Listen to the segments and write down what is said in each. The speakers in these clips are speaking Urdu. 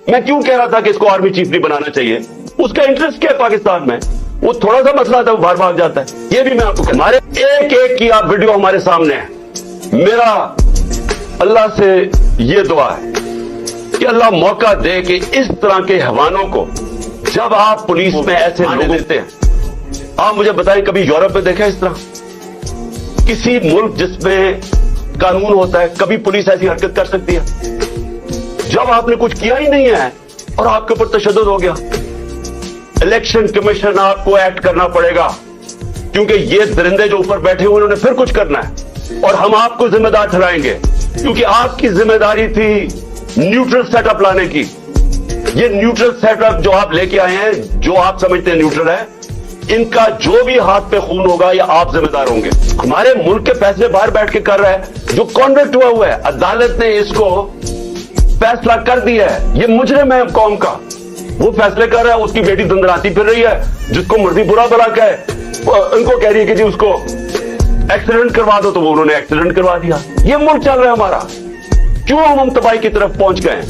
میں کیوں کہہ رہا تھا کہ اس کو آرمی چیف نہیں بنانا چاہیے؟ اس کا انٹرسٹ کیا ہے پاکستان میں؟ وہ تھوڑا سا مسئلہ تھا وہ باہر بھاگ جاتا ہے. یہ بھی میں آپ کو ہمارے ایک ایک کی آپ ویڈیو ہمارے سامنے ہے. میرا اللہ سے یہ دعا ہے کہ اللہ موقع دے کہ اس طرح کے حیوانوں کو جب آپ پولیس میں ایسے لوگ دیتے ہیں. آپ مجھے بتائیں کبھی یورپ میں دیکھا اس طرح کسی ملک جس میں قانون ہوتا ہے کبھی پولیس ایسی حرکت کر سکتی ہے؟ جب آپ نے کچھ کیا ہی نہیں ہے اور آپ کے اوپر تشدد ہو گیا. الیکشن کمیشن آپ کو ایکٹ کرنا پڑے گا کیونکہ یہ درندے جو اوپر بیٹھے ہوئے انہوں نے پھر کچھ کرنا ہے اور ہم آپ کو ذمہ دار ٹھہرائیں گے کیونکہ آپ کی ذمہ داری تھی نیوٹرل سیٹ اپ لانے کی. یہ نیوٹرل سیٹ اپ جو آپ لے کے آئے ہیں جو آپ سمجھتے ہیں نیوٹرل ہے ان کا جو بھی ہاتھ پہ خون ہوگا یہ آپ ذمہ دار ہوں گے. ہمارے ملک کے فیصلے باہر بیٹھ کے کر رہا ہے جو کانوکٹ ہوا ہے. عدالت نے اس کو فیصلہ کر دیا ہے. یہ مجرم ہے قوم کا وہ فیصلے کر رہا ہے. اس کی بیٹی دندراتی پھر رہی ہے جس کو مرضی برا بلا کہے ان کو کہہ رہی ہے کہ جی اس کو ایکسیڈنٹ کروا دو تو وہ انہوں نے ایکسیڈنٹ کروا دیا. یہ ملک چل رہا ہے ہمارا. کیوں ہم تباہی کی طرف پہنچ گئے ہیں؟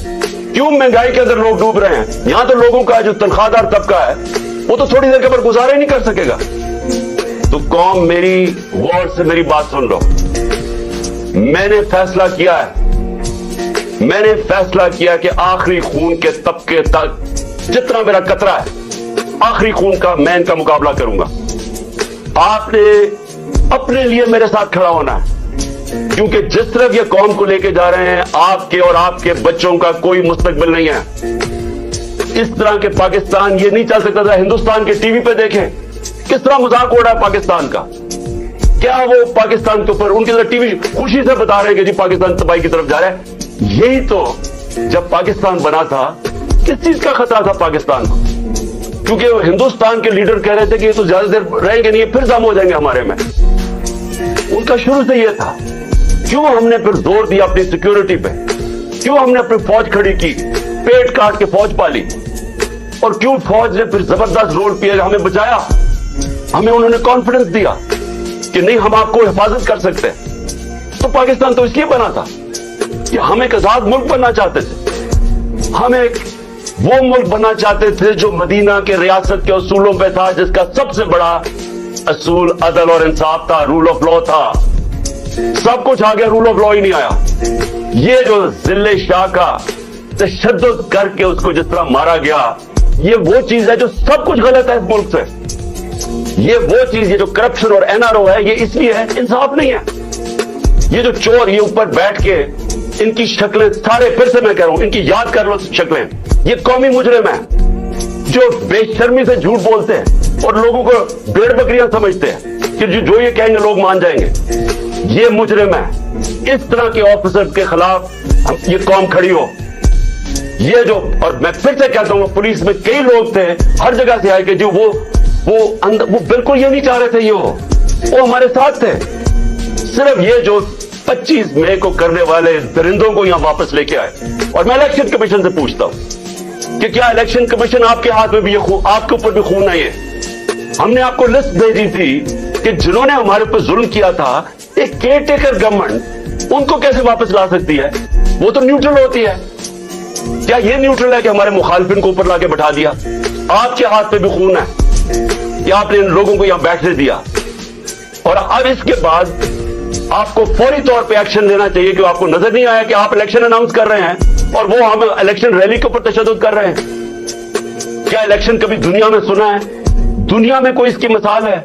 کیوں مہنگائی کے اندر لوگ ڈوب رہے ہیں؟ یہاں تو لوگوں کا جو تنخواہ دار طبقہ ہے وہ تو تھوڑی دیر کے بعد گزارا ہی نہیں کر سکے گا. تو قوم میری غور سے میری بات سن لو. میں نے فیصلہ کیا ہے کہ آخری خون کے طبقے تک جتنا میرا قطرہ ہے آخری خون کا میں ان کا مقابلہ کروں گا. آپ نے اپنے لیے میرے ساتھ کھڑا ہونا ہے کیونکہ جس طرف یہ قوم کو لے کے جا رہے ہیں آپ کے اور آپ کے بچوں کا کوئی مستقبل نہیں ہے. اس طرح کے پاکستان یہ نہیں چل سکتا تھا. ہندوستان کے ٹی وی پہ دیکھیں کس طرح مذاق ہو رہا ہے پاکستان کا. کیا وہ پاکستان کے اوپر ان کی طرح ٹی وی خوشی سے بتا رہے ہیں کہ جی پاکستان تباہی کی طرف جا رہا ہے. یہی تو جب پاکستان بنا تھا کس چیز کا خطرہ تھا پاکستان کو؟ کیونکہ ہندوستان کے لیڈر کہہ رہے تھے کہ یہ تو زیادہ دیر رہیں گے نہیں پھر ضم ہو جائیں گے ہمارے میں. ان کا شروع سے یہ تھا. کیوں ہم نے پھر زور دیا اپنی سیکیورٹی پہ؟ کیوں ہم نے اپنی فوج کھڑی کی پیٹ کاٹ کے فوج پالی اور کیوں فوج نے پھر زبردست رول کیا ہمیں بچایا؟ ہمیں انہوں نے کانفیڈنس دیا کہ نہیں ہم آپ کو حفاظت کر سکتے. تو پاکستان تو اس لیے بنا تھا کہ ہم ایک آزاد ملک بننا چاہتے تھے. ہم ایک وہ ملک بننا چاہتے تھے جو مدینہ کے ریاست کے اصولوں پہ تھا جس کا سب سے بڑا اصول عدل اور انصاف تھا. رول آف لا تھا. سب کچھ آ گیا رول آف لا ہی نہیں آیا. یہ جو ذل شاہ کا تشدد کر کے اس کو جس طرح مارا گیا یہ وہ چیز ہے جو سب کچھ غلط ہے اس ملک سے. یہ وہ چیز یہ جو کرپشن اور این آر او ہے یہ اس لیے ہے انصاف نہیں ہے. یہ جو چور یہ اوپر بیٹھ کے ان کی شکلیں سارے پھر سے میں کہہ رہا ہوں ان کی یاد کر لو شکلیں. یہ قومی مجرم ہیں جو بے شرمی سے جھوٹ بولتے ہیں اور لوگوں کو بھیڑ بکریاں سمجھتے ہیں کہ جو یہ کہیں گے لوگ مان جائیں گے. یہ مجرم ہے. اس طرح کے آفیسر کے خلاف یہ قوم کھڑی ہو. یہ جو اور میں پھر سے کہتا ہوں پولیس میں کئی لوگ تھے ہر جگہ سے آئے کہ جو وہ بالکل یہ نہیں چاہ رہے تھے وہ ہمارے ساتھ تھے. صرف یہ جو 25 مئی کو کرنے والے درندوں کو یہاں واپس لے کے آئے. اور میں الیکشن کمیشن سے پوچھتا ہوں کہ کیا الیکشن کمیشن آپ کے ہاتھ میں بھی یہ آپ کے اوپر بھی خون ہے؟ ہم نے آپ کو لسٹ بھیجی تھی کہ جنہوں نے ہمارے اوپر ظلم کیا تھا ایک کیئر ٹیکر گورنمنٹ ان کو کیسے واپس لا سکتی ہے؟ وہ تو نیوٹرل ہوتی ہے. کیا یہ نیوٹرل ہے کہ ہمارے مخالفین کو اوپر لا کے بٹھا دیا؟ آپ کے ہاتھ پہ بھی خون ہے کہ آپ نے ان لوگوں کو یہاں بیٹھنے دیا. اور اب اس کے بعد آپ کو فوری طور پہ ایکشن لینا چاہیے کہ آپ کو نظر نہیں آیا کہ آپ الیکشن اناؤنس کر رہے ہیں اور وہ ہم الیکشن ریلی کے اوپر تشدد کر رہے ہیں. کیا الیکشن کبھی دنیا میں سنا ہے؟ دنیا میں کوئی اس کی مثال ہے؟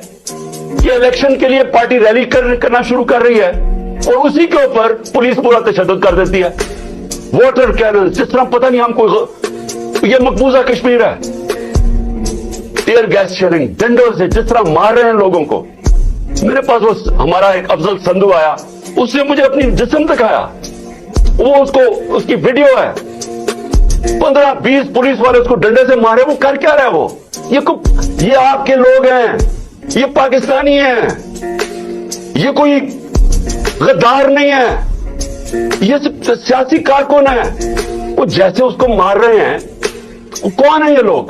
یہ الیکشن کے لیے پارٹی ریلی کرنا شروع کر رہی ہے اور اسی کے اوپر پولیس پورا تشدد کر دیتی ہے. واٹر کینن جس طرح پتہ نہیں ہم کوئی یہ مقبوضہ کشمیر ہے. ٹیئر گیس شیلنگ ڈنڈوں سے جس طرح مار رہے ہیں لوگوں کو. میرے پاس وہ ہمارا ایک افضل سندھو آیا اس نے مجھے اپنی جسم دکھایا. وہ اس کی ویڈیو ہے 15-20 پولیس والے اس کو ڈنڈے سے مارے. وہ کر کیا رہے؟ وہ یہ آپ کے لوگ ہیں. یہ پاکستانی ہیں. یہ کوئی غدار نہیں ہے. یہ سیاسی کارکن ہے. وہ جیسے اس کو مار رہے ہیں کون ہیں یہ لوگ؟